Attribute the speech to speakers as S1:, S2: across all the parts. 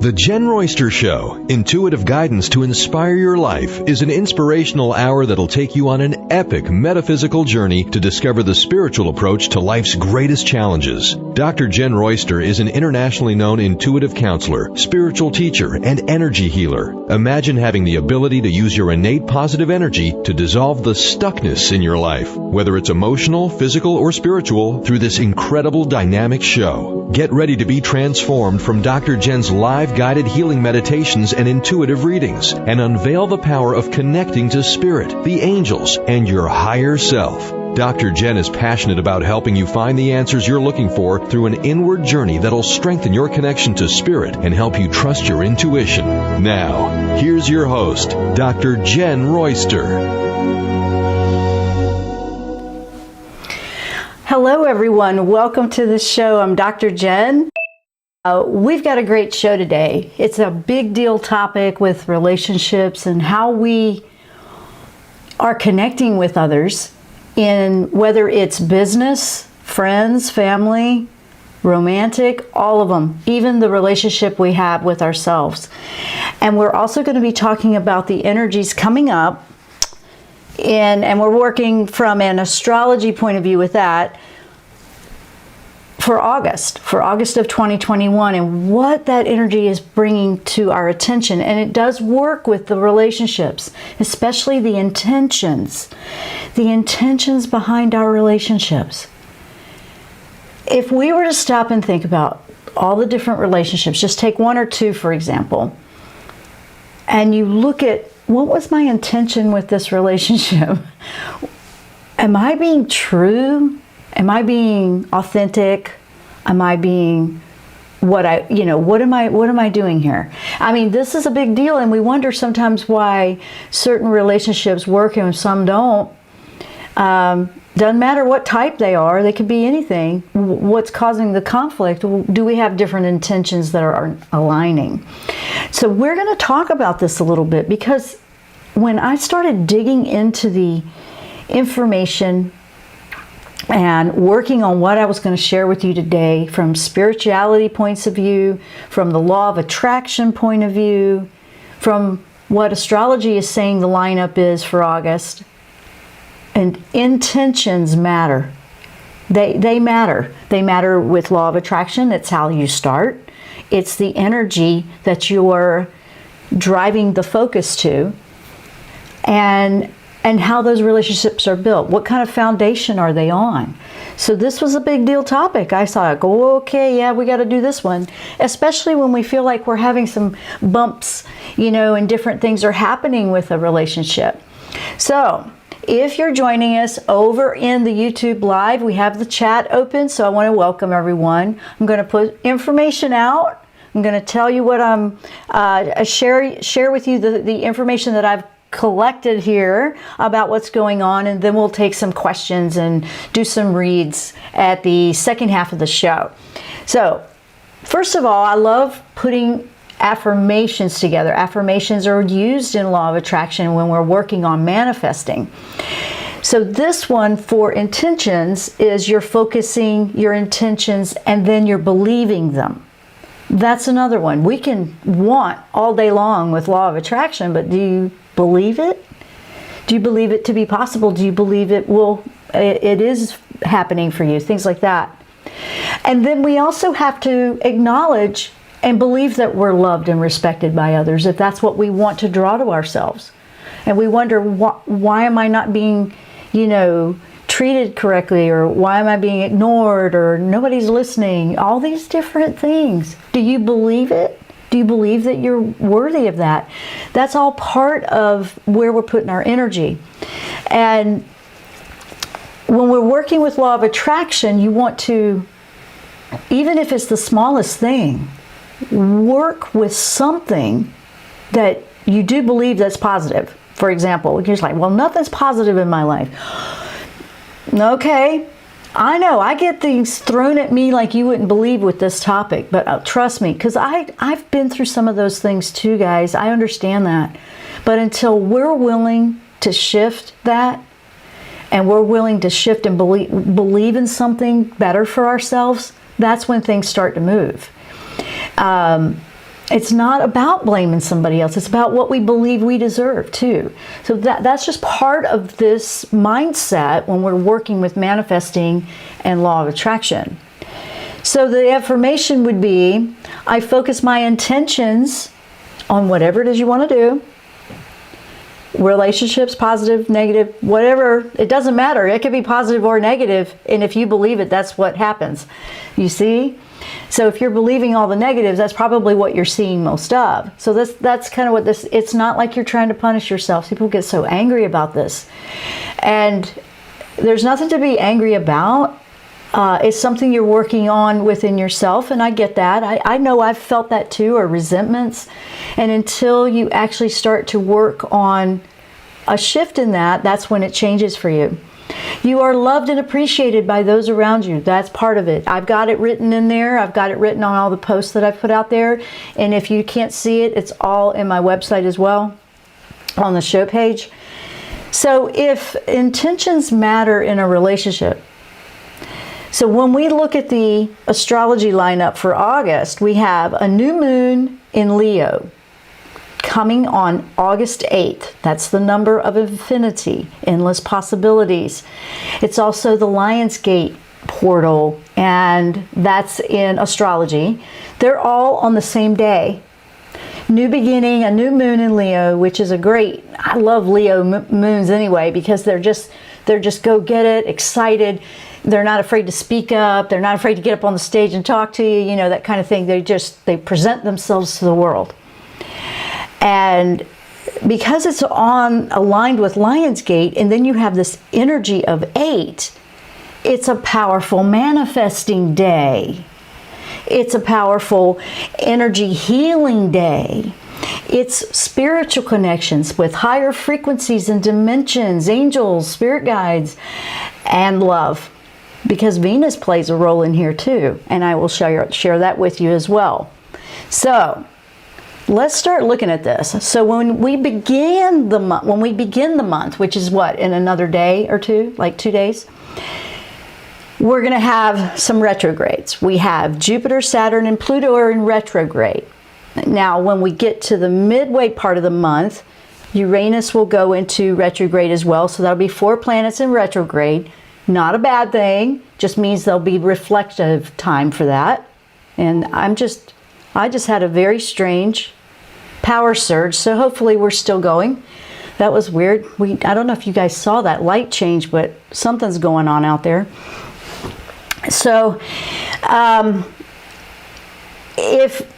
S1: The Jenn Royster Show, intuitive guidance to inspire your life, is an inspirational hour that'll take you on an epic metaphysical journey to discover the spiritual approach to life's greatest challenges. Dr. Jenn Royster is an internationally known intuitive counselor, spiritual teacher, and energy healer. Imagine having the ability to use your innate positive energy to dissolve the stuckness in your life, whether it's emotional, physical, or spiritual, through this incredible dynamic show. Get ready to be transformed from Dr. Jenn's live guided healing meditations and intuitive readings, and unveil the power of connecting to spirit, the angels, and your higher self. Dr. Jenn is passionate about helping you find the answers you're looking for through an inward journey that'll strengthen your connection to spirit and help you trust your intuition. Now, here's your host, Dr. Jenn Royster.
S2: Hello, everyone. Welcome to the show. I'm Dr. Jenn. We've got a great show today. It's a big deal topic with relationships and how we are connecting with others in whether it's business, friends, family, romantic, all of them, even the relationship we have with ourselves. And we're also going to be talking about the energies coming up, and we're working from an astrology point of view with that for August of 2021, and what that energy is bringing to our attention. And it does work with the relationships, especially the intentions behind our relationships. If we were to stop and think about all the different relationships, just take one or two, for example, and you look at, what was my intention with this relationship? Am I being true? Am I being authentic? Am I being what am I doing here? I mean, this is a big deal, and we wonder sometimes why certain relationships work and some don't. Doesn't matter what type they are, they could be anything. What's causing the conflict? Do we have different intentions that are aligning? So we're going to talk about this a little bit, because when I started digging into the information and working on what I was going to share with you today from spirituality points of view, from the law of attraction point of view, from what astrology is saying the lineup is for August, and intentions matter. They matter. They matter with law of attraction. It's how you start. It's the energy that you're driving the focus to, and how those relationships are built. What kind of foundation are they on? So this was a big deal topic. I saw it go, okay, yeah, we got to do this one, especially when we feel like we're having some bumps, and different things are happening with a relationship. So if you're joining us over in the YouTube Live, we have the chat open, so I want to welcome everyone. I'm going to put information out. I'm going to tell you what I'm share with you the information that I've collected here about what's going on, and then we'll take some questions and do some reads at the second half of the show. So first of all, I love putting affirmations together. Affirmations are used in law of attraction when we're working on manifesting. So this one for intentions is you're focusing your intentions and then you're believing them. That's another one. We can want all day long with law of attraction, but do you believe it? Do you believe it to be possible? Do you believe it is happening for you? Things like that. And then we also have to acknowledge and believe that we're loved and respected by others, if that's what we want to draw to ourselves. And we wonder, why am I not being, treated correctly, or why am I being ignored, or nobody's listening? All these different things. Do you believe it? Do you believe that you're worthy of that? That's all part of where we're putting our energy. And when we're working with law of attraction, you want to, even if it's the smallest thing, work with something that you do believe that's positive. For example, you're just like, well, nothing's positive in my life. Okay, I know, I get things thrown at me like you wouldn't believe with this topic, but trust me, because I've been through some of those things too, guys. I understand that. But until we're willing to shift that, and we're willing to shift and believe in something better for ourselves, that's when things start to move. It's not about blaming somebody else. It's about what we believe we deserve too. So that's just part of this mindset when we're working with manifesting and law of attraction. So the affirmation would be, I focus my intentions on whatever it is you want to do. Relationships, positive, negative, whatever, it doesn't matter. It could be positive or negative, and if you believe it, that's what happens. You see? So if you're believing all the negatives, that's probably what you're seeing most of. So that's kind of what this, it's not like you're trying to punish yourself. People get so angry about this. And there's nothing to be angry about. It's something you're working on within yourself, and I get that. I know I've felt that too, or resentments. And until you actually start to work on a shift in that, that's when it changes for you. You are loved and appreciated by those around you. That's part of it. I've got it written in there. I've got it written on all the posts that I've put out there. And if you can't see it, it's all in my website as well, on the show page. So if intentions matter in a relationship, so when we look at the astrology lineup for August, we have a new moon in Leo coming on August 8th. That's the number of infinity, endless possibilities. It's also the Lionsgate portal, and that's in astrology. They're all on the same day. New beginning, a new moon in Leo, which is a great, I love Leo moons anyway, because they're just go get it, excited. They're not afraid to speak up. They're not afraid to get up on the stage and talk to you, you know, that kind of thing. They present themselves to the world. And because it's aligned with Lionsgate, and then you have this energy of 8, it's a powerful manifesting day. It's a powerful energy healing day. It's spiritual connections with higher frequencies and dimensions, angels, spirit guides, and love. Because Venus plays a role in here too, and I will share that with you as well. So let's start looking at this. So when we begin the month, which is what, in another day or two, like 2 days, we're going to have some retrogrades. We have Jupiter, Saturn, and Pluto are in retrograde. Now, when we get to the midway part of the month, Uranus will go into retrograde as well. So that'll be 4 planets in retrograde. Not a bad thing. Just means there'll be reflective time for that. And I just had a very strange power surge. So hopefully we're still going. That was weird. I don't know if you guys saw that light change, but something's going on out there. So, if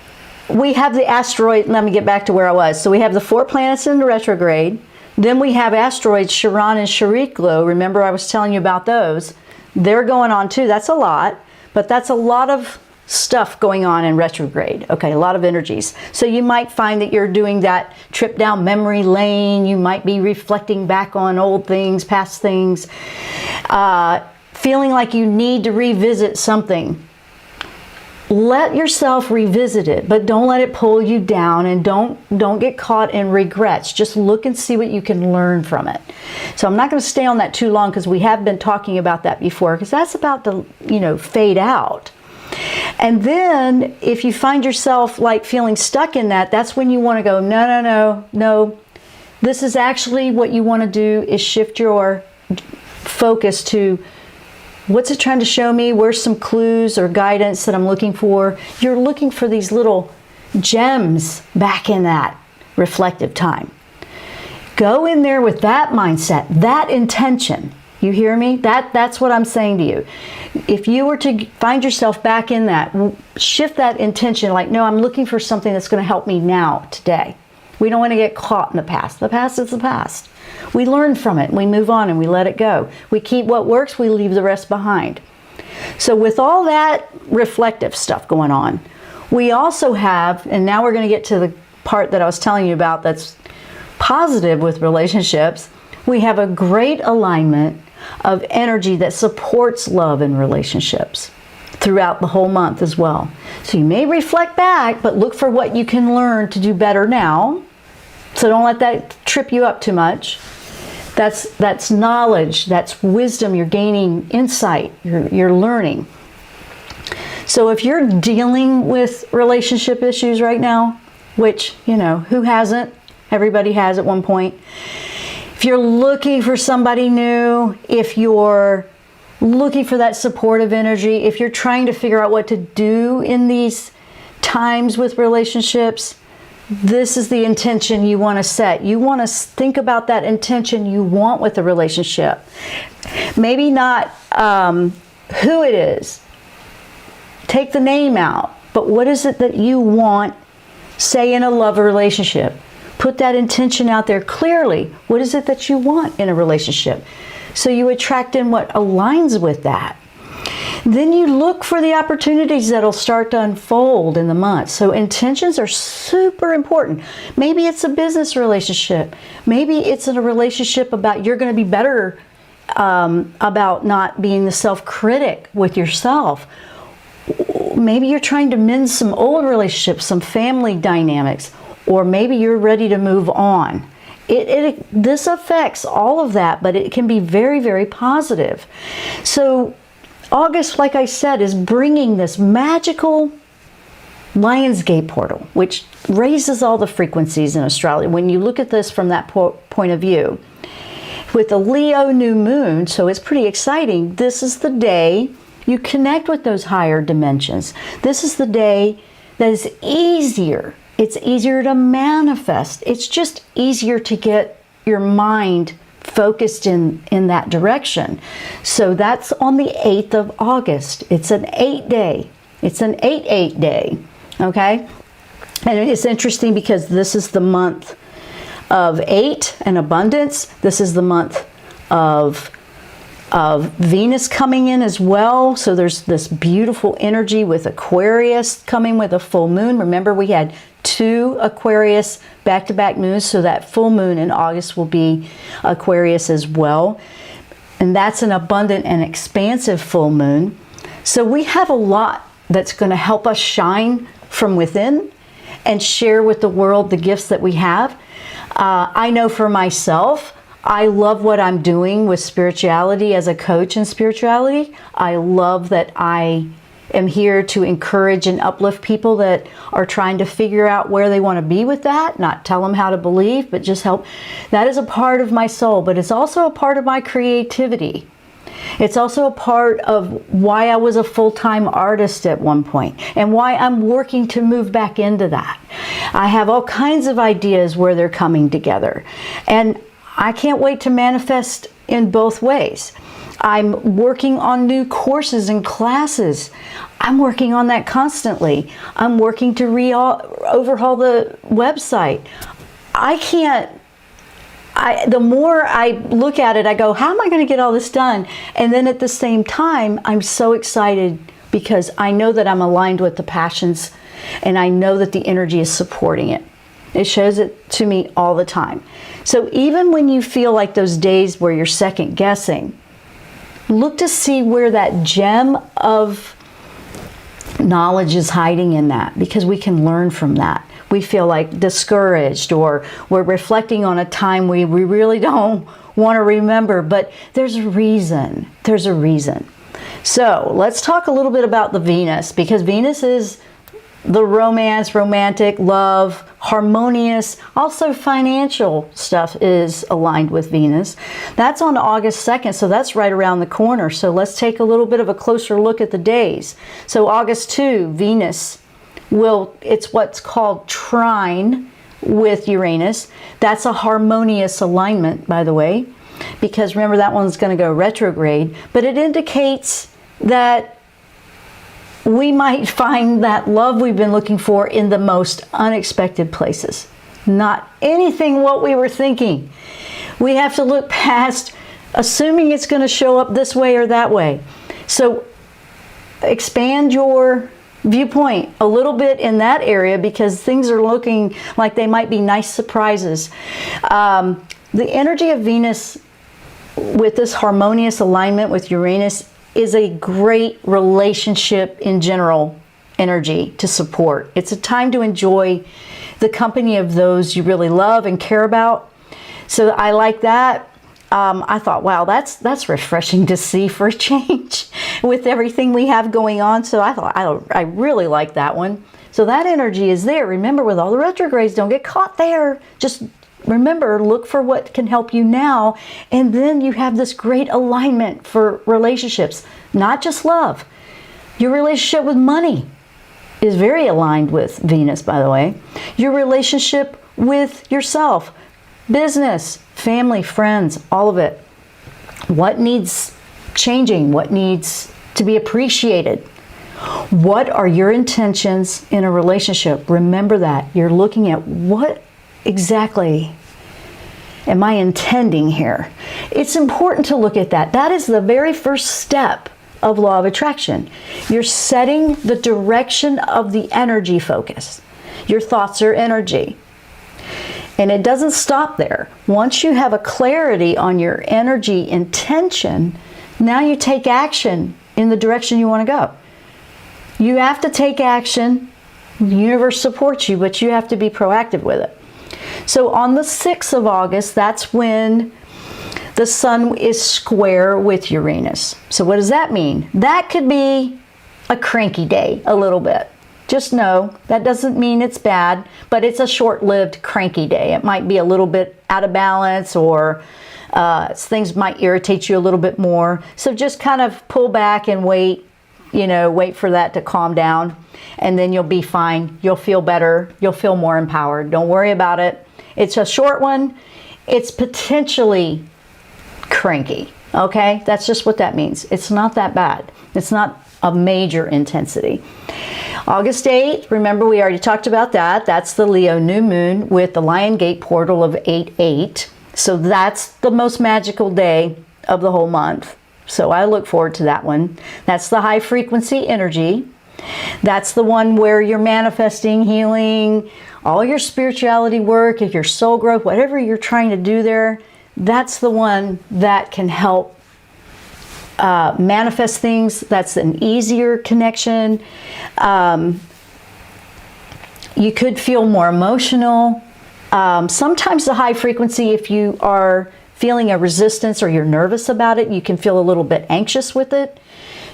S2: we have the asteroid, let me get back to where I was. So we have the 4 planets in the retrograde. Then we have asteroids Charon and Chariklo. Remember I was telling you about those. They're going on too. That's a lot, but that's a lot of stuff going on in retrograde. Okay, a lot of energies. So you might find that you're doing that trip down memory lane. You might be reflecting back on old things, past things, feeling like you need to revisit something. Let yourself revisit it, but don't let it pull you down, and don't get caught in regrets. Just look and see what you can learn from it. So I'm not going to stay on that too long, because we have been talking about that before, because that's about to, fade out. And then if you find yourself like feeling stuck in that, that's when you want to go, no. This is actually what you want to do, is shift your focus to, what's it trying to show me? Where's some clues or guidance that I'm looking for? You're looking for these little gems back in that reflective time. Go in there with that mindset, that intention. You hear me? That's what I'm saying to you. If you were to find yourself back in that, shift that intention, like, no, I'm looking for something that's going to help me now, today. We don't want to get caught in the past. The past is the past. We learn from it, we move on, and we let it go. We keep what works, we leave the rest behind. So with all that reflective stuff going on, we also have, and now we're going to get to the part that I was telling you about that's positive with relationships, we have a great alignment of energy that supports love and relationships throughout the whole month as well. So you may reflect back, but look for what you can learn to do better now. So don't let that trip you up too much. That's knowledge, that's wisdom, you're gaining insight, you're learning. So if you're dealing with relationship issues right now, which, you know, who hasn't? Everybody has at one point. If you're looking for somebody new, if you're looking for that supportive energy, if you're trying to figure out what to do in these times with relationships, this is the intention you want to set. You want to think about that intention you want with the relationship. Maybe not who it is. Take the name out. But what is it that you want, say, in a love relationship? Put that intention out there clearly. What is it that you want in a relationship? So you attract in what aligns with that. Then you look for the opportunities that'll start to unfold in the month. So intentions are super important. Maybe it's a business relationship. Maybe it's in a relationship about you're going to be better about not being the self-critic with yourself. Maybe you're trying to mend some old relationships, some family dynamics, or maybe you're ready to move on. This affects all of that, but it can be very, very positive. So August, like I said, is bringing this magical Lionsgate portal, which raises all the frequencies in astrology. When you look at this from that point of view, with the Leo new moon, so it's pretty exciting. This is the day you connect with those higher dimensions. This is the day that is easier. It's easier to manifest. It's just easier to get your mind focused in that direction. So that's on the 8th of August. It's an 8-day. It's an 8-8 day. Okay? And it's interesting because this is the month of 8 and abundance. This is the month of Venus coming in as well. So there's this beautiful energy with Aquarius coming with a full moon. Remember, we had 2 Aquarius back-to-back moons, so that full moon in August will be Aquarius as well. And that's an abundant and expansive full moon. So we have a lot that's going to help us shine from within and share with the world the gifts that we have. I know for myself, I love what I'm doing with spirituality as a coach in spirituality. I love that I am here to encourage and uplift people that are trying to figure out where they want to be with that, not tell them how to believe, but just help. That is a part of my soul, but it's also a part of my creativity. It's also a part of why I was a full-time artist at one point and why I'm working to move back into that. I have all kinds of ideas where they're coming together, and I can't wait to manifest in both ways. I'm working on new courses and classes. I'm working on that constantly. I'm working to overhaul the website. The more I look at it, I go, how am I going to get all this done? And then at the same time, I'm so excited because I know that I'm aligned with the passions and I know that the energy is supporting it. It shows it to me all the time. So even when you feel like those days where you're second guessing, look to see where that gem of knowledge is hiding in that, because we can learn from that. We feel like discouraged, or we're reflecting on a time we really don't want to remember, but there's a reason. There's a reason. So let's talk a little bit about the Venus, because Venus is the romance, romantic, love, harmonious, also financial stuff is aligned with Venus. That's on August 2nd, so that's right around the corner. So let's take a little bit of a closer look at the days. So August 2, Venus it's what's called trine with Uranus. That's a harmonious alignment, by the way, because remember that one's going to go retrograde, but it indicates that we might find that love we've been looking for in the most unexpected places. Not anything what we were thinking. We have to look past assuming it's going to show up this way or that way. So expand your viewpoint a little bit in that area, because things are looking like they might be nice surprises. The energy of Venus with this harmonious alignment with Uranus is a great relationship in general energy to support. It's a time to enjoy the company of those you really love and care about. So I like that. I thought, wow, that's refreshing to see for a change with everything we have going on. So I thought I really like that one. So that energy is there. Remember, with all the retrogrades, don't get caught there. Just remember, look for what can help you now. And then you have this great alignment for relationships, not just love. Your relationship with money is very aligned with Venus, by the way. Your relationship with yourself, business, family, friends, all of it. What needs changing? What needs to be appreciated? What are your intentions in a relationship? Remember that. You're looking at what exactly am I intending here? It's important to look at that. That is the very first step of law of attraction. You're setting the direction of the energy focus. Your thoughts are energy. And it doesn't stop there. Once you have a clarity on your energy intention, now you take action in the direction you want to go. You have to take action. The universe supports you, but you have to be proactive with it. So on the 6th of August, that's when the sun is square with Uranus. So what does that mean? That could be a cranky day a little bit. Just know that doesn't mean it's bad, but it's a short-lived cranky day. It might be a little bit out of balance, or things might irritate you a little bit more. So just kind of pull back and wait, wait for that to calm down, and then you'll be fine. You'll feel better. You'll feel more empowered. Don't worry about it. It's a short one. It's potentially cranky. Okay? That's just what that means. It's not that bad. It's not a major intensity. August 8th, remember we already talked about that. That's the Leo new moon with the Lion Gate portal of 8/8. So that's the most magical day of the whole month. So I look forward to that one. That's the high frequency energy. That's the one where you're manifesting, healing, all your spirituality work, your soul growth, whatever you're trying to do there. That's the one that can help manifest things. That's an easier connection. You could feel more emotional. Sometimes the high frequency, if you are feeling a resistance or you're nervous about it, you can feel a little bit anxious with it.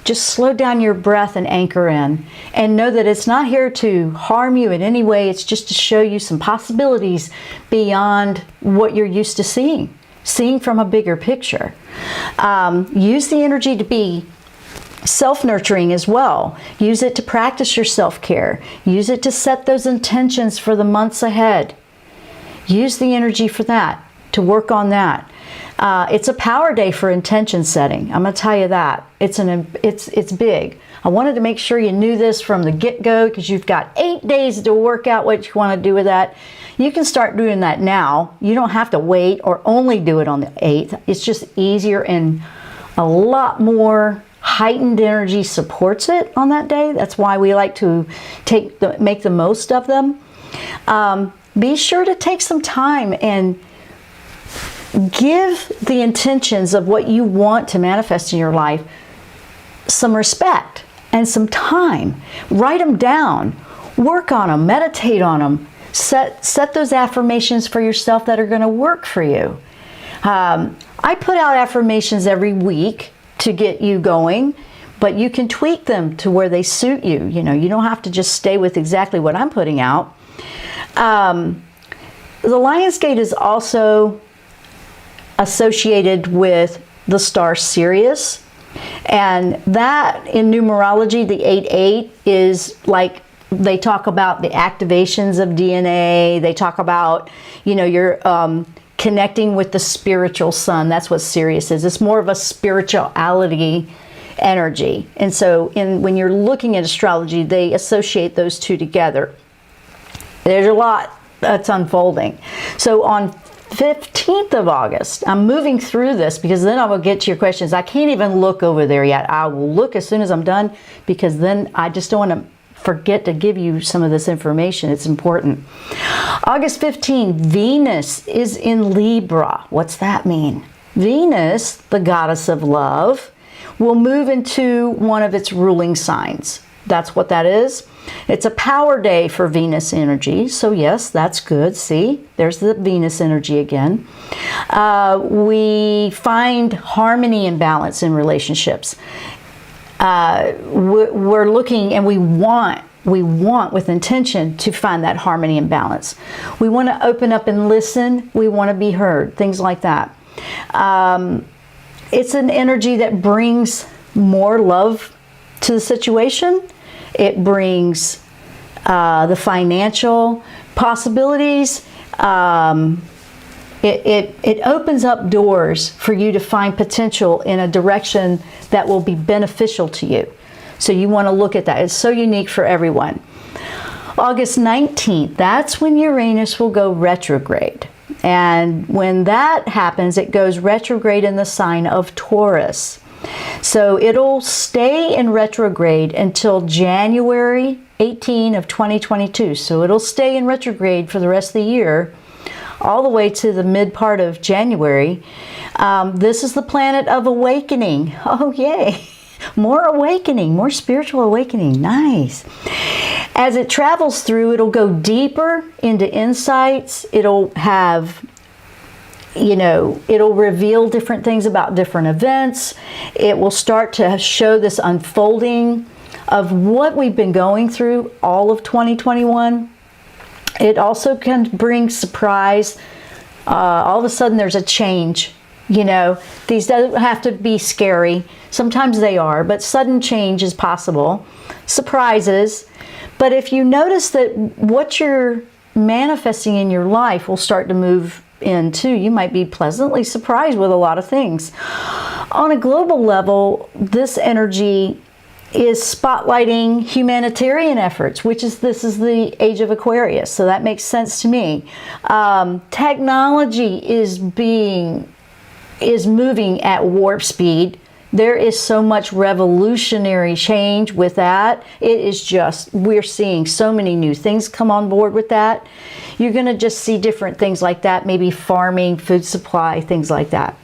S2: Just slow down your breath and anchor in, and know that it's not here to harm you in any way. It's just to show you some possibilities beyond what you're used to seeing from a bigger picture. Use the energy to be self-nurturing as well. Use it to practice your self-care. Use it to set those intentions for the months ahead. Use the energy for that, to work on that. It's a power day for intention setting. I'm going to tell you that. It's big. I wanted to make sure you knew this from the get-go, because you've got 8 days to work out what you want to do with that. You can start doing that now. You don't have to wait or only do it on the 8th. It's just easier, and a lot more heightened energy supports it on that day. That's why we like to make the most of them. Be sure to take some time and give the intentions of what you want to manifest in your life some respect and some time. Write them down, work on them, meditate on them, set those affirmations for yourself that are going to work for you. I put out affirmations every week to get you going, but you can tweak them to where they suit you. You don't have to just stay with exactly what I'm putting out. The Lionsgate is also associated with the star Sirius, and that in numerology, the 8/8 is like, they talk about the activations of DNA. They talk about, you're connecting with the spiritual sun. That's what Sirius is. It's more of a spirituality energy. And so when you're looking at astrology, they associate those two together. There's a lot that's unfolding. So on 15th of August, I'm moving through this because then I will get to your questions. I can't even look over there yet. I will look as soon as I'm done, because then I just don't want to forget to give you some of this information. It's important. August 15, Venus is in Libra. What's that mean? Venus, the goddess of love, will move into one of its ruling signs. That's what that is. It's a power day for Venus energy. So yes, that's good. See, there's the Venus energy again. We find harmony and balance in relationships. We're looking, and we want We want, with intention, to find that harmony and balance. We want to open up and listen. We want to be heard, things like that. It's an energy that brings more love to the situation. It brings the financial possibilities. It opens up doors for you to find potential in a direction that will be beneficial to you. So you want to look at that. It's so unique for everyone. August 19th, that's when Uranus will go retrograde. And when that happens, it goes retrograde in the sign of Taurus. So it'll stay in retrograde until January 18 of 2022. So it'll stay in retrograde for the rest of the year, all the way to the mid part of January. This is the planet of awakening. Oh, yay. More awakening, more spiritual awakening. Nice. As it travels through, it'll go deeper into insights. It'll have, it'll reveal different things about different events. It will start to show this unfolding of what we've been going through all of 2021. It also can bring surprise. All of a sudden there's a change. These don't have to be scary. Sometimes they are, but sudden change is possible. Surprises. But if you notice that what you're manifesting in your life will start to move into, you might be pleasantly surprised with a lot of things. On a global level, this energy is spotlighting humanitarian efforts, this is the age of Aquarius, so that makes sense to me. Technology is moving at warp speed. There is so much revolutionary change with that. It is just, we're seeing so many new things come on board with that. You're going to just see different things like that, maybe farming, food supply, things like that.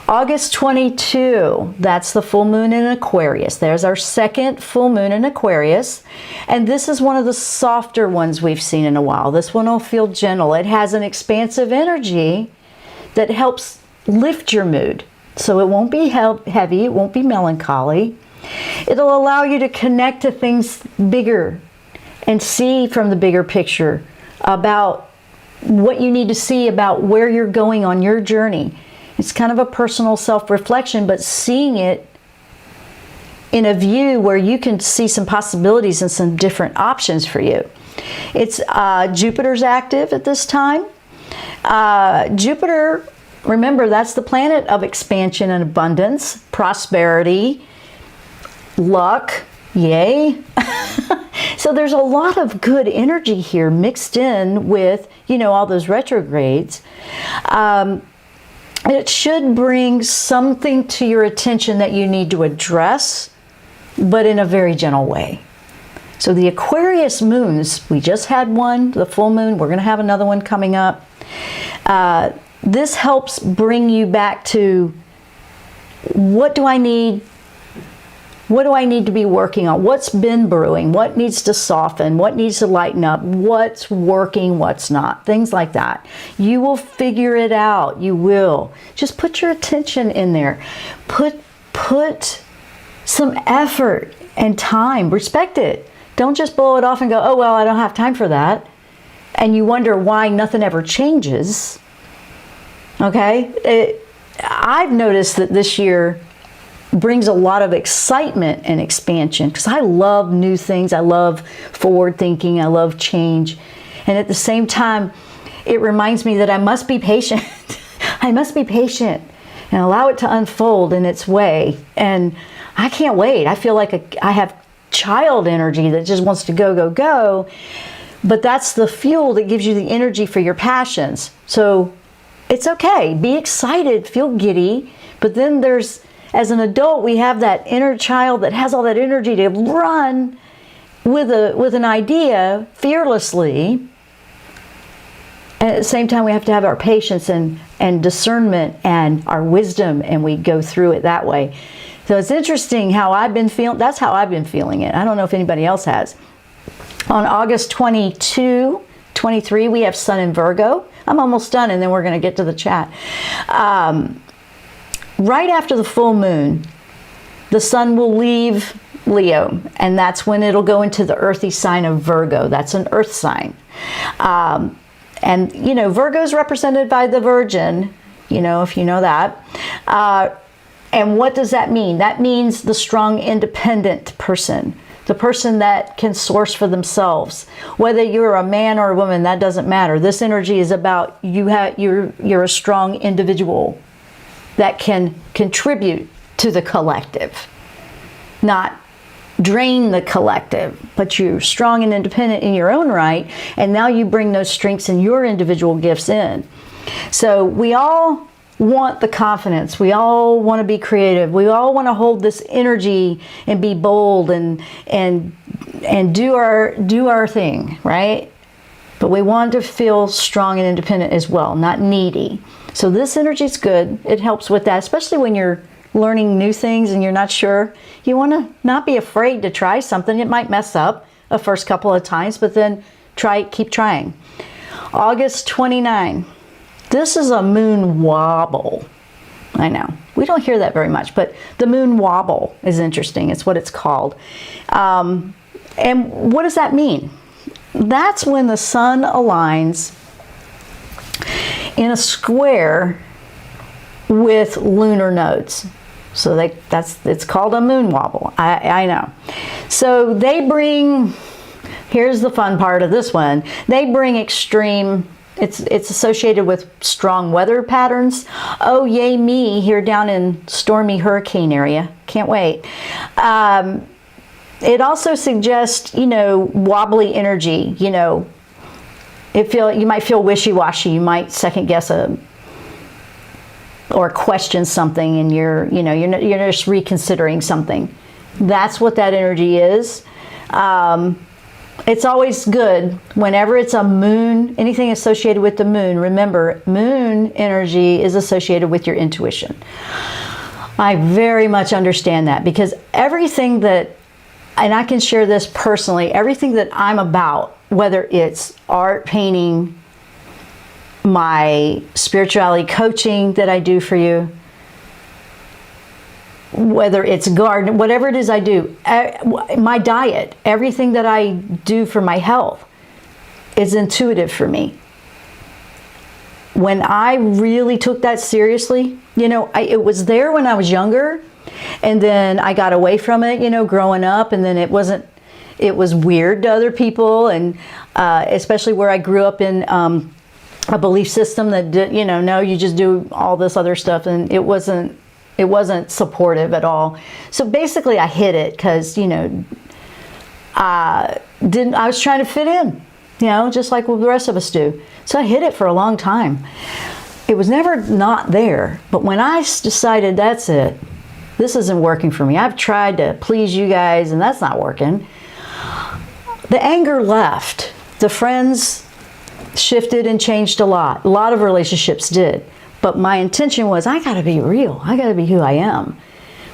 S2: August 22, that's the full moon in Aquarius. There's our second full moon in Aquarius. And this is one of the softer ones we've seen in a while. This one will feel gentle. It has an expansive energy that helps lift your mood. So it won't be heavy, it won't be melancholy. It'll allow you to connect to things bigger and see from the bigger picture about what you need to see about where you're going on your journey. It's kind of a personal self-reflection, but seeing it in a view where you can see some possibilities and some different options for you. It's Jupiter's active at this time. Jupiter, remember, that's the planet of expansion and abundance, prosperity, luck, yay. So there's a lot of good energy here mixed in with, all those retrogrades. It should bring something to your attention that you need to address, but in a very gentle way. So the Aquarius moons, we just had one, the full moon, we're going to have another one coming up. This helps bring you back to what do I need to be working on? What's been brewing? What needs to soften? What needs to lighten up? What's working? What's not? Things like that. You will figure it out. You will. Just put your attention in there. Put some effort and time. Respect it. Don't just blow it off and go, oh, well, I don't have time for that. And you wonder why nothing ever changes. Okay? I've noticed that this year brings a lot of excitement and expansion because I love new things. I love forward thinking. I love change. And at the same time, it reminds me that I must be patient. I must be patient and allow it to unfold in its way. And I can't wait. I feel like I have child energy that just wants to go, go, go. But that's the fuel that gives you the energy for your passions. So it's okay. Be excited. Feel giddy. But then as an adult, we have that inner child that has all that energy to run with an idea fearlessly. And at the same time, we have to have our patience and discernment and our wisdom, and we go through it that way. So it's interesting how I've been feeling. That's how I've been feeling it. I don't know if anybody else has. On August 22, 23, we have Sun in Virgo. I'm almost done, and then we're going to get to the chat. Right after the full moon, the sun will leave Leo, and that's when it'll go into the earthy sign of Virgo. That's an earth sign. And, you know, Virgo is represented by the Virgin, you know, if you know that. And what does that mean? That means the strong, independent person, the person that can source for themselves. Whether you're a man or a woman, that doesn't matter. This energy is about you're a strong individual that can contribute to the collective, not drain the collective, but you're strong and independent in your own right, and now you bring those strengths and your individual gifts in. So we all want the confidence, we all want to be creative, we all want to hold this energy and be bold and do our thing, right? But we want to feel strong and independent as well, not needy. So this energy is good. It helps with that, especially when you're learning new things and you're not sure. You want to not be afraid to try something. It might mess up the first couple of times, but then keep trying. August 29. This is a moon wobble. I know, we don't hear that very much, but the moon wobble is interesting. It's what it's called. And what does that mean? That's when the sun aligns in a square with lunar nodes. So it's called a moon wobble. I know. So they bring, here's the fun part of this one, they bring extreme, it's associated with strong weather patterns. Oh, yay me, here down in stormy hurricane area. Can't wait. It also suggests, you know, wobbly energy, you know. You might feel wishy-washy, you might second guess or question something, and you're just reconsidering something. That's what that energy is. It's always good whenever it's a moon, anything associated with the moon. Remember, moon energy is associated with your intuition. I very much understand that, because everything that, and I can share this personally, everything that I'm about, whether it's art, painting, my spirituality coaching that I do for you, whether it's garden, whatever it is I do, my diet, everything that I do for my health is intuitive for me. When I really took that seriously, you know, it was there when I was younger, and then I got away from it, you know, growing up, and then it was weird to other people, and especially where I grew up in a belief system that did, you know, no, you just do all this other stuff, and it wasn't supportive at all. So basically I hid it because, you know, I was trying to fit in, you know, just like what the rest of us do. So I hid it for a long time. It was never not there, but when I decided that's it, this isn't working for me, I've tried to please you guys and that's not working, the anger left. The friends shifted and changed a lot. A lot of relationships did. But my intention was, I gotta be real. I gotta be who I am.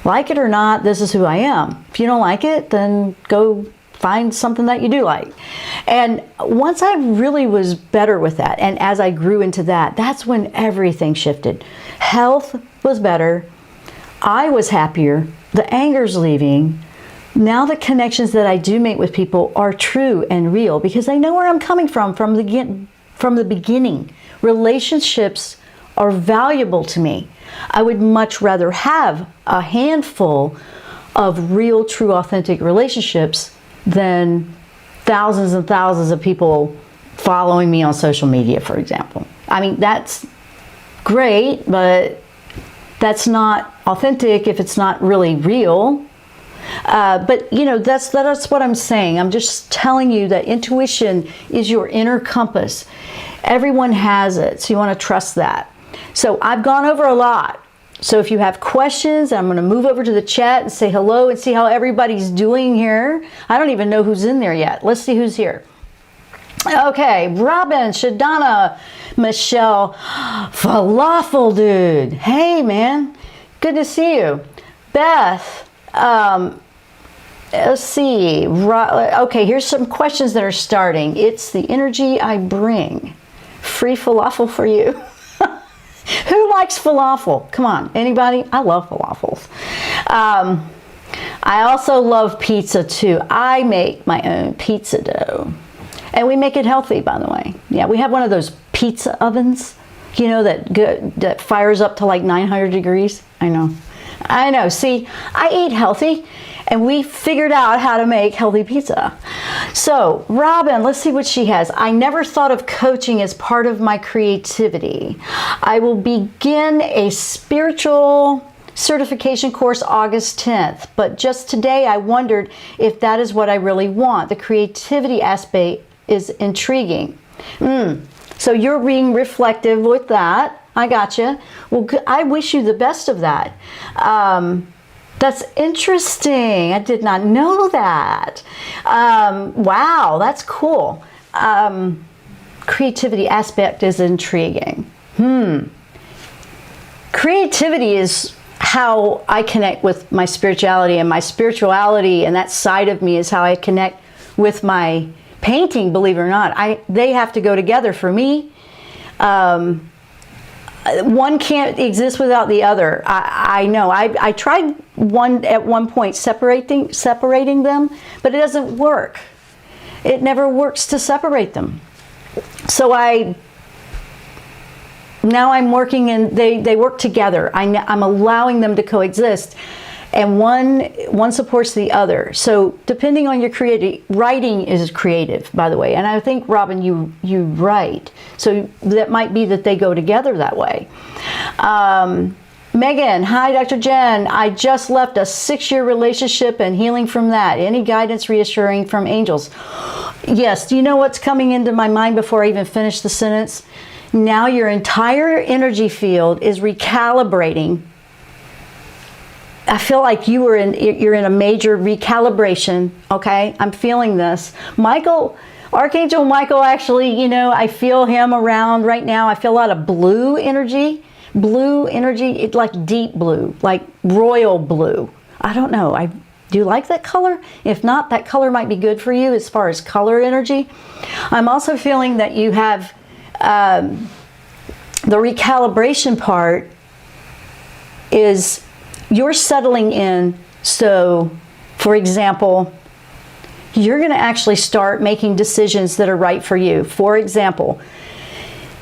S2: Like it or not, this is who I am. If you don't like it, then go find something that you do like. And once I really was better with that, and as I grew into that, that's when everything shifted. Health was better. I was happier. The anger's leaving. Now the connections that I do make with people are true and real because they know where I'm coming from the beginning. Relationships are valuable to me. I would much rather have a handful of real, true, authentic relationships than thousands and thousands of people following me on social media, for example. I mean, that's great, but that's not authentic if it's not really real. But you know, that's what I'm saying. I'm just telling you that intuition is your inner compass. Everyone has it, so you want to trust that. So I've gone over a lot. So if you have questions, I'm going to move over to the chat and say hello and see how everybody's doing here. I don't even know who's in there yet. Let's see who's here. Okay, Robin, Shadana, Michelle, Falafel Dude. Hey, man. Good to see you. Beth, let's see. Okay, here's some questions that are starting. It's the energy I bring. Free falafel for you. Who likes falafel? Come on, anybody? I love falafels. I also love pizza too. I make my own pizza dough. And we make it healthy, by the way. Yeah, we have one of those pizza ovens, you know, that fires up to like 900 degrees. I know. See, I eat healthy, and we figured out how to make healthy pizza. So, Robin, let's see what she has. I never thought of coaching as part of my creativity. I will begin a spiritual certification course August 10th, but just today I wondered if that is what I really want. The creativity aspect is intriguing. So you're being reflective with that. I gotcha. Well, I wish you the best of that. That's interesting. I did not know that. Wow, that's cool. Creativity aspect is intriguing. Creativity is how I connect with my spirituality, and my spirituality and that side of me is how I connect with my painting, believe it or not. They have to go together for me. One can't exist without the other. I know. I tried at one point separating them, but it doesn't work. It never works to separate them. So now I'm working, and they work together. I'm allowing them to coexist, and one supports the other. So depending on your writing is creative, by the way. And I think, Robin, you write. So that might be that they go together that way. Megan, hi, Dr. Jenn. I just left a 6-year relationship and healing from that. Any guidance reassuring from angels? Yes. Do you know what's coming into my mind before I even finish the sentence? Now your entire energy field is recalibrating. I feel like you're in a major recalibration. Okay, I'm feeling this. Archangel Michael, actually, you know, I feel him around right now. I feel a lot of blue energy. It's like deep blue, like royal blue. I don't know. Do you like that color? If not, that color might be good for you as far as color energy. I'm also feeling that you have the recalibration part is you're settling in. So, for example, you're going to actually start making decisions that are right for you. For example,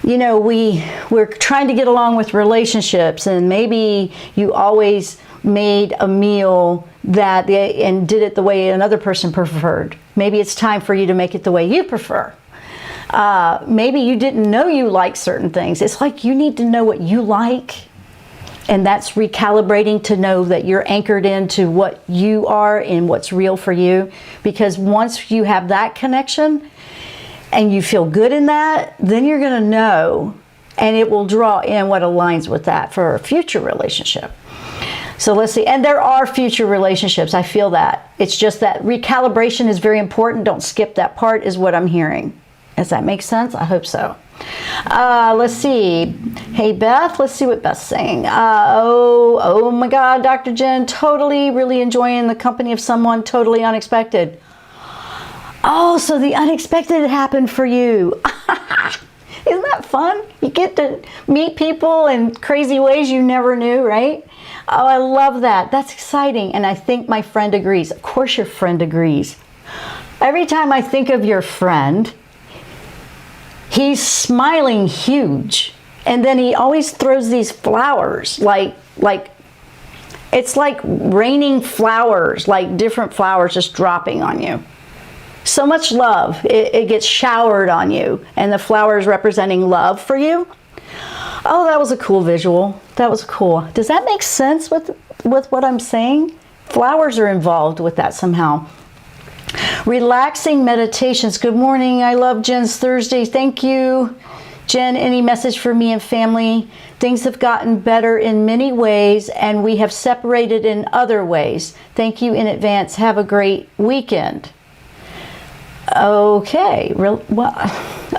S2: you know, we're trying to get along with relationships, and maybe you always made a meal and did it the way another person preferred. Maybe it's time for you to make it the way you prefer. Maybe you didn't know you like certain things. It's like you need to know what you like. And that's recalibrating to know that you're anchored into what you are and what's real for you. Because once you have that connection and you feel good in that, then you're going to know, and it will draw in what aligns with that for a future relationship. So let's see. And there are future relationships. I feel that. It's just that recalibration is very important. Don't skip that part, is what I'm hearing. Does that make sense? I hope so. Let's see. Hey, Beth. Let's see what Beth's saying. Oh my God, Dr. Jenn. Totally, really enjoying the company of someone totally unexpected. Oh, so the unexpected happened for you. Isn't that fun? You get to meet people in crazy ways you never knew, right? Oh, I love that. That's exciting. And I think my friend agrees. Of course your friend agrees. Every time I think of your friend, he's smiling huge. And then he always throws these flowers, like it's like raining flowers, like different flowers just dropping on you. So much love. It gets showered on you, and the flowers representing love for you. Oh, that was a cool visual. That was cool. Does that make sense with what I'm saying? Flowers are involved with that somehow. Relaxing meditations. Good morning. I love Jenn's Thursday. Thank you. Jenn, any message for me and family? Things have gotten better in many ways, and we have separated in other ways. Thank you in advance. Have a great weekend. Okay.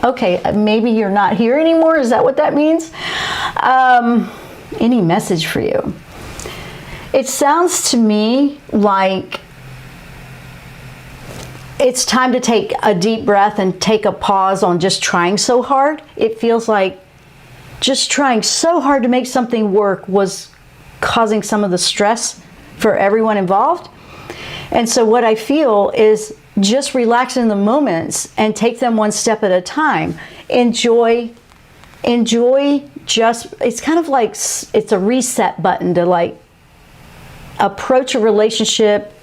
S2: Okay. Maybe you're not here anymore. Is that what that means? Any message for you? It sounds to me like it's time to take a deep breath and take a pause on just trying so hard. It feels like just trying so hard to make something work was causing some of the stress for everyone involved. And so what I feel is just relax in the moments and take them one step at a time. Enjoy just, it's kind of like, it's a reset button to like approach a relationship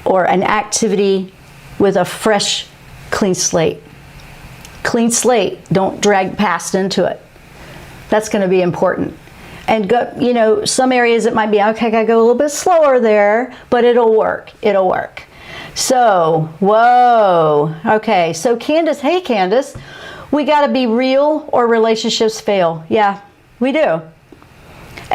S2: or an activity with a fresh, clean slate. Clean slate, don't drag past into it. That's going to be important. And go, you know, some areas it might be, okay, I gotta go a little bit slower there, but it'll work. It'll work. So, whoa. Okay, so Candace, hey Candace, we gotta be real or relationships fail. Yeah, we do.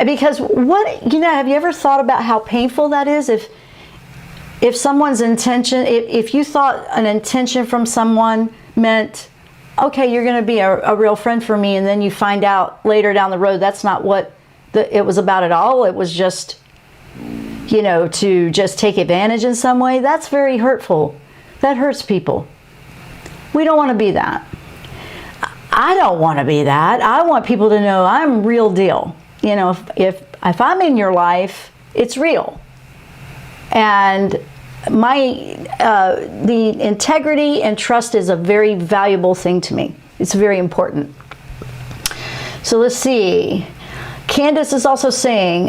S2: Because what, you know, have you ever thought about how painful that is? If someone's intention, if you thought an intention from someone meant, okay, you're gonna be a real friend for me, and then you find out later down the road that's not what it was about at all. It was just, you know, to just take advantage in some way. That's very hurtful. That hurts people. We don't want to be that. I don't want to be that. I want people to know I'm real deal. You know, if I'm in your life, it's real. And the integrity and trust is a very valuable thing to me. It's very important. So let's see. Candace is also saying,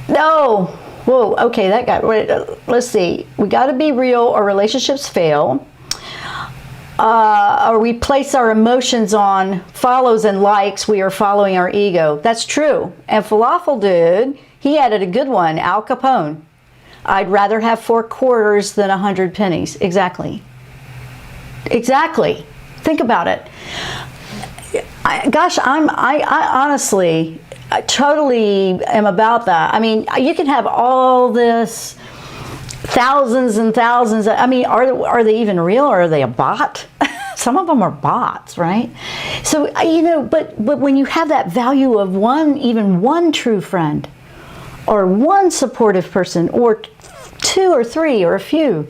S2: no, whoa, okay, that got, let's see. We got to be real or relationships fail. Or we place our emotions on follows and likes, we are following our ego. That's true. And Falafel Dude, he added a good one, Al Capone. I'd rather have 4 quarters than 100 pennies. Exactly. Exactly. Think about it. I honestly, I totally am about that. I mean, you can have all this, thousands and thousands. I mean, are they even real, or are they a bot? Some of them are bots, right? So, you know, but when you have that value of even one true friend, or one supportive person, or 2 or 3 or a few,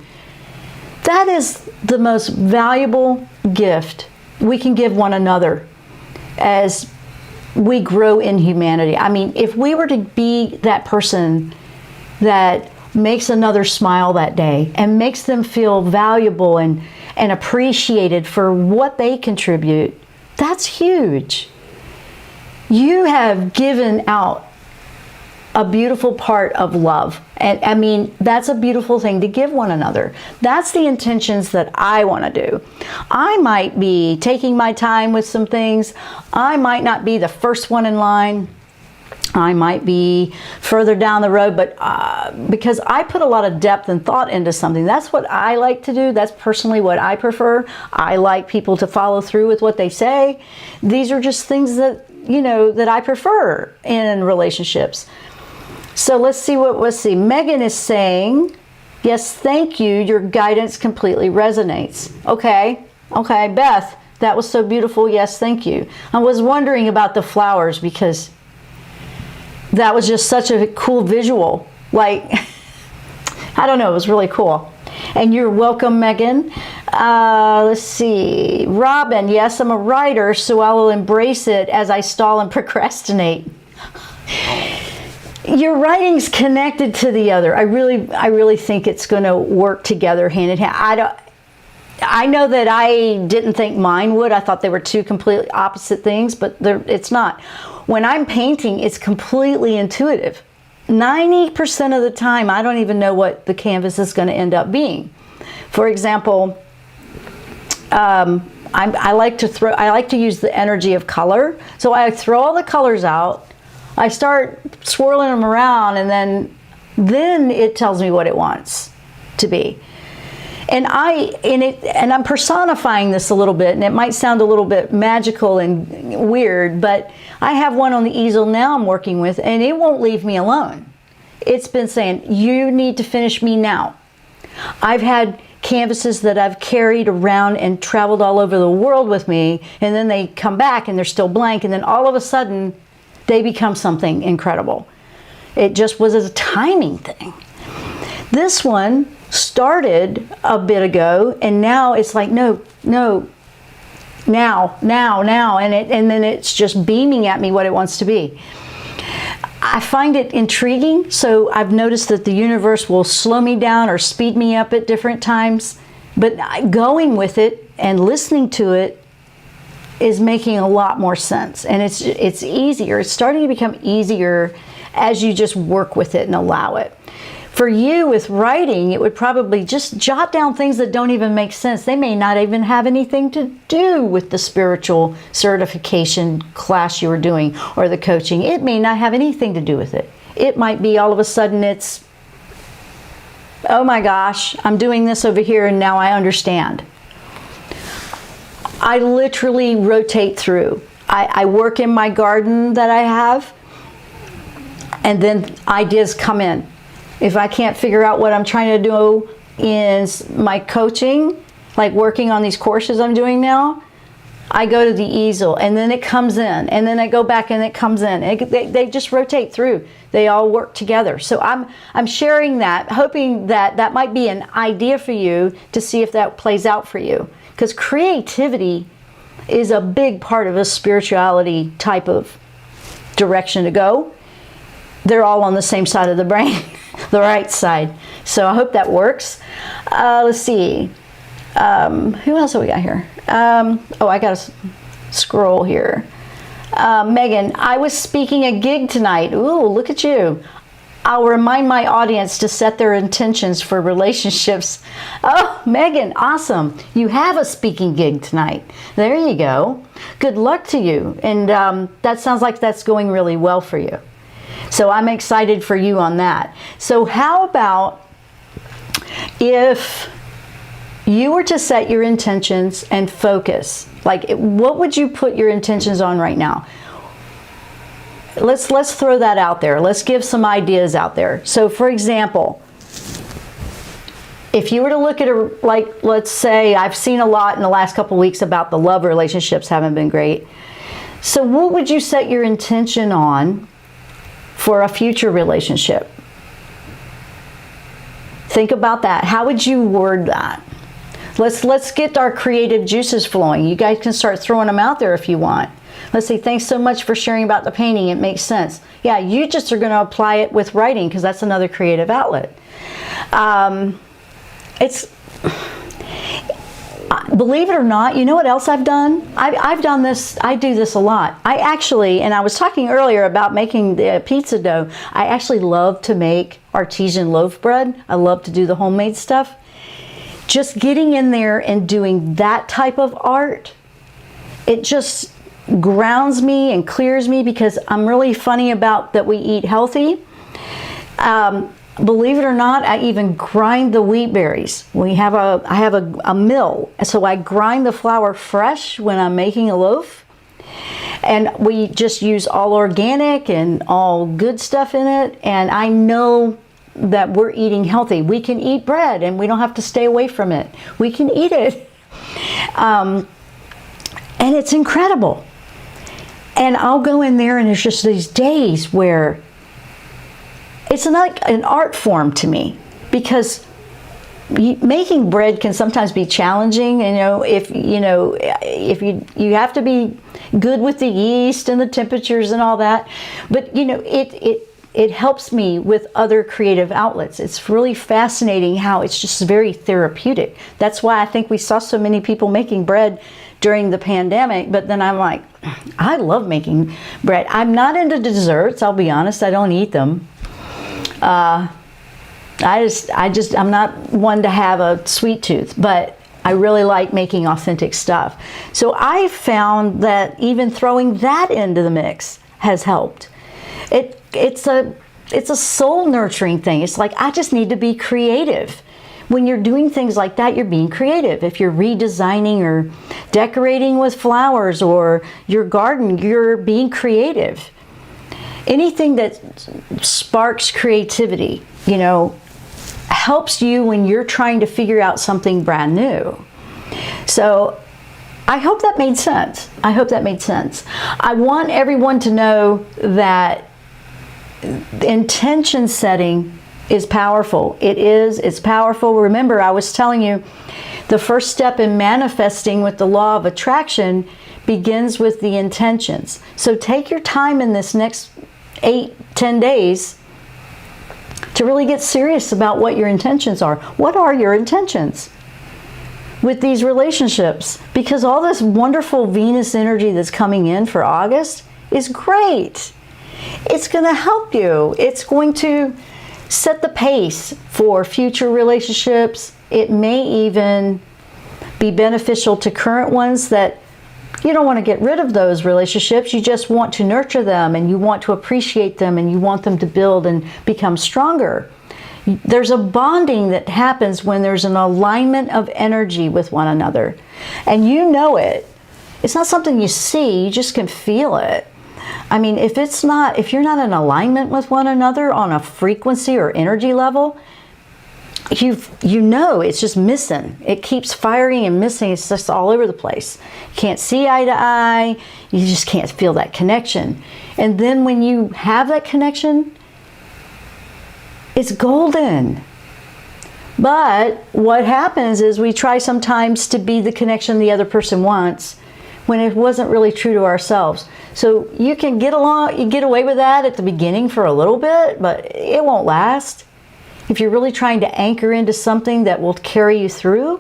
S2: that is the most valuable gift we can give one another as we grow in humanity. I mean, if we were to be that person that makes another smile that day and makes them feel valuable and appreciated for what they contribute, that's huge. You have given out a beautiful part of love. And I mean, that's a beautiful thing to give one another. That's the intentions that I want to do. I might be taking my time with some things. I might not be the first one in line. I might be further down the road, but because I put a lot of depth and thought into something, that's what I like to do. That's personally what I prefer. I like people to follow through with what they say. These are just things that, you know, that I prefer in relationships. So let's see Megan is saying, yes, thank you. Your guidance completely resonates. Okay, Beth, that was so beautiful. Yes, thank you. I was wondering about the flowers because that was just such a cool visual. Like, I don't know, it was really cool. And you're welcome, Megan. Let's see. Robin, yes, I'm a writer, so I will embrace it as I stall and procrastinate. Your writing's connected to the other. I really think it's going to work together hand in hand. I know that I didn't think mine would. I thought they were two completely opposite things, but it's not. When I'm painting, it's completely intuitive. 90% of the time, I don't even know what the canvas is going to end up being. For example, I like to use the energy of color. So I throw all the colors out. I start swirling them around, and then it tells me what it wants to be. And I'm personifying this a little bit, and it might sound a little bit magical and weird, but I have one on the easel now I'm working with, and it won't leave me alone. It's been saying, you need to finish me now. I've had canvases that I've carried around and traveled all over the world with me, and then they come back and they're still blank, and then all of a sudden they become something incredible. It just was a timing thing. This one started a bit ago, and now it's like, no, now, and then it's just beaming at me what it wants to be. I find it intriguing. So I've noticed that the universe will slow me down or speed me up at different times. But going with it and listening to it is making a lot more sense. And it's easier. It's starting to become easier as you just work with it and allow it. For you with writing, it would probably just jot down things that don't even make sense. They may not even have anything to do with the spiritual certification class you were doing or the coaching. It may not have anything to do with it. It might be all of a sudden it's, oh my gosh, I'm doing this over here and now I understand. I literally rotate through. I work in my garden that I have, and then ideas come in. If I can't figure out what I'm trying to do in my coaching, like working on these courses I'm doing now, I go to the easel and then it comes in, and then I go back and it comes in. They just rotate through. They all work together. So I'm sharing that, hoping that that might be an idea for you to see if that plays out for you. Because creativity is a big part of a spirituality type of direction to go. They're all on the same side of the brain. The right side. So I hope that works. Let's see. Who else have we got here? Oh, I got to scroll here. Megan, I was speaking a gig tonight. Ooh, look at you. I'll remind my audience to set their intentions for relationships. Oh, Megan, awesome. You have a speaking gig tonight. There you go. Good luck to you. And that sounds like that's going really well for you. So I'm excited for you on that. So how about if you were to set your intentions and focus? Like, what would you put your intentions on right now? Let's throw that out there. Let's give some ideas out there. So for example, if you were to look at let's say, I've seen a lot in the last couple of weeks about the love relationships haven't been great. So what would you set your intention on for a future relationship? Think about that. How would you word that? Let's get our creative juices flowing. You guys can start throwing them out there if you want. Let's say, thanks so much for sharing about the painting. It makes sense. Yeah, you just are going to apply it with writing because that's another creative outlet. Believe it or not, you know what else I've done? I've done this. I do this a lot. I actually, and I was talking earlier about making the pizza dough. I actually love to make artesian loaf bread. I love to do the homemade stuff. Just getting in there and doing that type of art, it just grounds me and clears me because I'm really funny about that we eat healthy. Believe it or not, I even grind the wheat berries. I have a mill, so I grind the flour fresh when I'm making a loaf. And we just use all organic and all good stuff in it. And I know that we're eating healthy. We can eat bread and we don't have to stay away from it. We can eat it. And it's incredible. And I'll go in there and there's just these days where it's like an art form to me, because making bread can sometimes be challenging. If you have to be good with the yeast and the temperatures and all that. But it helps me with other creative outlets. It's really fascinating how it's just very therapeutic. That's why I think we saw so many people making bread during the pandemic. But then I'm like, I love making bread. I'm not into desserts, I'll be honest. I don't eat them. I'm not one to have a sweet tooth, but I really like making authentic stuff. So I found that even throwing that into the mix has helped. It's a soul nurturing thing. It's like, I just need to be creative. When you're doing things like that, you're being creative. If you're redesigning or decorating with flowers or your garden, you're being creative. Anything that sparks creativity, helps you when you're trying to figure out something brand new. So I hope that made sense. I want everyone to know that intention setting is powerful. It's powerful. Remember, I was telling you, the first step in manifesting with the law of attraction begins with the intentions. So take your time in this next 8-10 days to really get serious about what your intentions are. What are your intentions with these relationships? Because all this wonderful Venus energy that's coming in for August is great. It's going to help you. It's going to set the pace for future relationships. It may even be beneficial to current ones that you don't want to get rid of those relationships. You just want to nurture them, and you want to appreciate them, and you want them to build and become stronger. There's a bonding that happens when there's an alignment of energy with one another. And you know it. It's not something you see, you just can feel it. I mean, if you're not in alignment with one another on a frequency or energy level, you know it's just missing. It keeps firing and missing. It's just all over the place. You can't see eye to eye. You just can't feel that connection. And then when you have that connection, it's golden. But what happens is we try sometimes to be the connection the other person wants when it wasn't really true to ourselves. So you can get away with that at the beginning for a little bit, but it won't last. If you're really trying to anchor into something that will carry you through,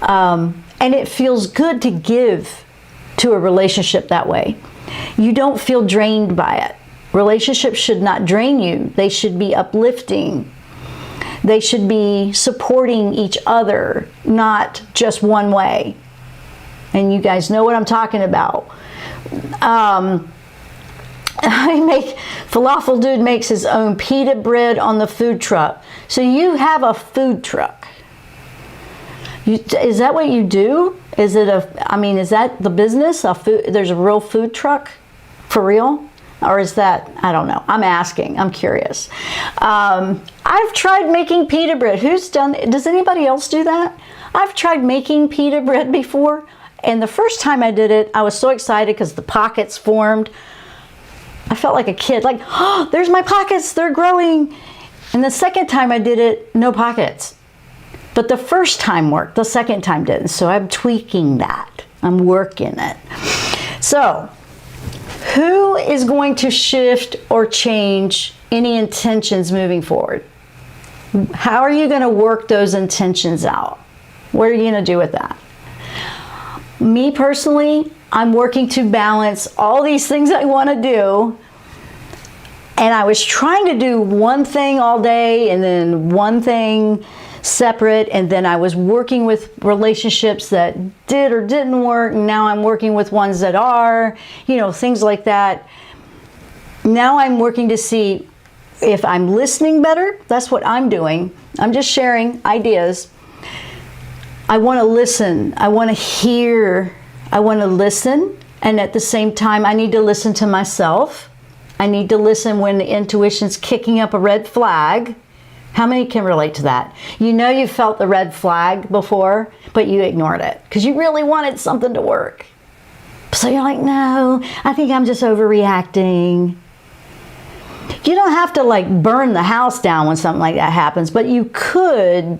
S2: and it feels good to give to a relationship that way. You don't feel drained by it. Relationships should not drain you. They should be uplifting. They should be supporting each other, not just one way. And you guys know what I'm talking about. Falafel Dude makes his own pita bread on the food truck. So you have a food truck. Is that what you do? Is that the business? There's a real food truck? For real? Or is that, I don't know. I'm asking. I'm curious. I've tried making pita bread. Does anybody else do that? I've tried making pita bread before. And the first time I did it, I was so excited because the pockets formed. I felt like a kid, like, oh, there's my pockets, they're growing. And the second time I did it, no pockets. But the first time worked, the second time didn't. So I'm tweaking that. I'm working it. So, who is going to shift or change any intentions moving forward? How are you going to work those intentions out? What are you going to do with that? Me personally, I'm working to balance all these things I want to do. And I was trying to do one thing all day and then one thing separate. And then I was working with relationships that did or didn't work. And now I'm working with ones that are, things like that. Now I'm working to see if I'm listening better. That's what I'm doing. I'm just sharing ideas. I want to listen. I want to hear. I want to listen. And at the same time, I need to listen to myself. I need to listen when the intuition's kicking up a red flag. How many can relate to that? You felt the red flag before, but you ignored it because you really wanted something to work. So you're like, no, I think I'm just overreacting. You don't have to burn the house down when something like that happens, but you could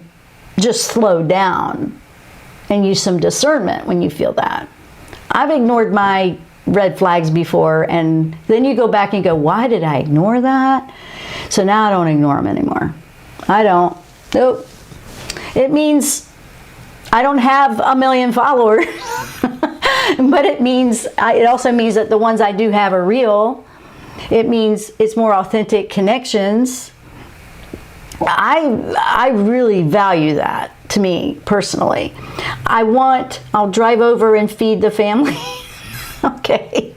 S2: just slow down and use some discernment when you feel that. I've ignored my red flags before, and then you go back and go, why did I ignore that? So now I don't ignore them anymore. I don't. Nope. It means I don't have 1 million followers, but it also means that the ones I do have are real. It means it's more authentic connections. I really value that, to me personally. I'll drive over and feed the family. Okay.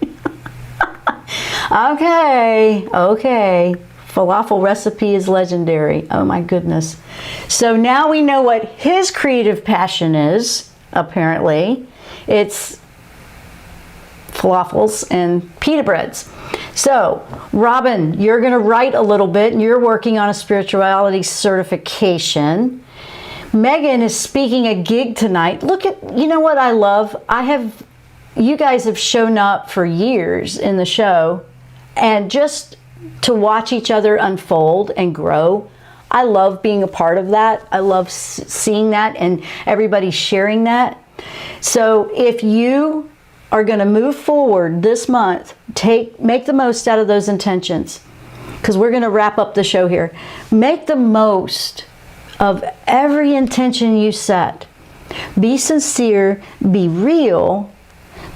S2: Okay. Falafel recipe is legendary. Oh my goodness. So now we know what his creative passion is, apparently. It's falafels and pita breads. So, Robin, you're going to write a little bit, and you're working on a spirituality certification. Megan is speaking a gig tonight. You know what I love? You guys have shown up for years in the show, and just to watch each other unfold and grow, I love being a part of that. I love seeing that and everybody sharing that. So if you are going to move forward this month, make the most out of those intentions, because we're going to wrap up the show here. Make the most of every intention you set. Be sincere, be real,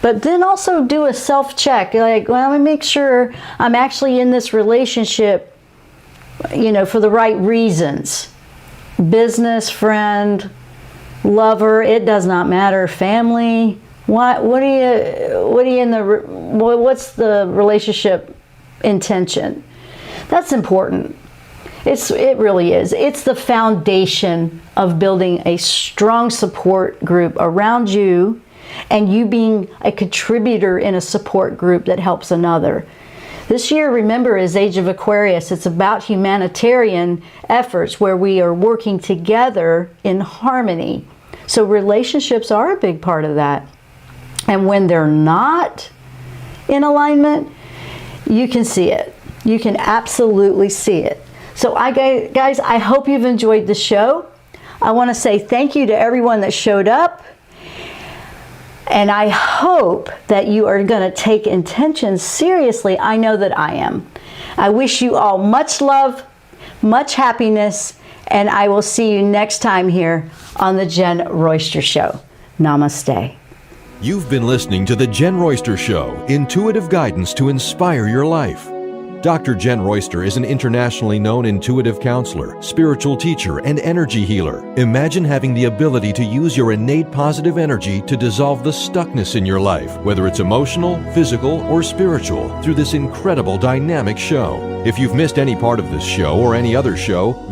S2: but then also do a self-check. Like, well, let me make sure I'm actually in this relationship, for the right reasons. Business, friend, lover, it does not matter. Family. What's the relationship intention? That's important. It really is. It's the foundation of building a strong support group around you, and you being a contributor in a support group that helps another. This year, remember, is Age of Aquarius. It's about humanitarian efforts where we are working together in harmony. So relationships are a big part of that. And when they're not in alignment, you can see it. You can absolutely see it. So guys, I hope you've enjoyed the show. I want to say thank you to everyone that showed up. And I hope that you are going to take intentions seriously. I know that I am. I wish you all much love, much happiness, and I will see you next time here on the Jenn Royster Show. Namaste.
S1: You've been listening to the Jenn Royster Show, intuitive guidance to inspire your life. Dr. Jenn Royster is an internationally known intuitive counselor, spiritual teacher, and energy healer. Imagine having the ability to use your innate positive energy to dissolve the stuckness in your life, whether it's emotional, physical, or spiritual, through this incredible dynamic show. If you've missed any part of this show or any other show,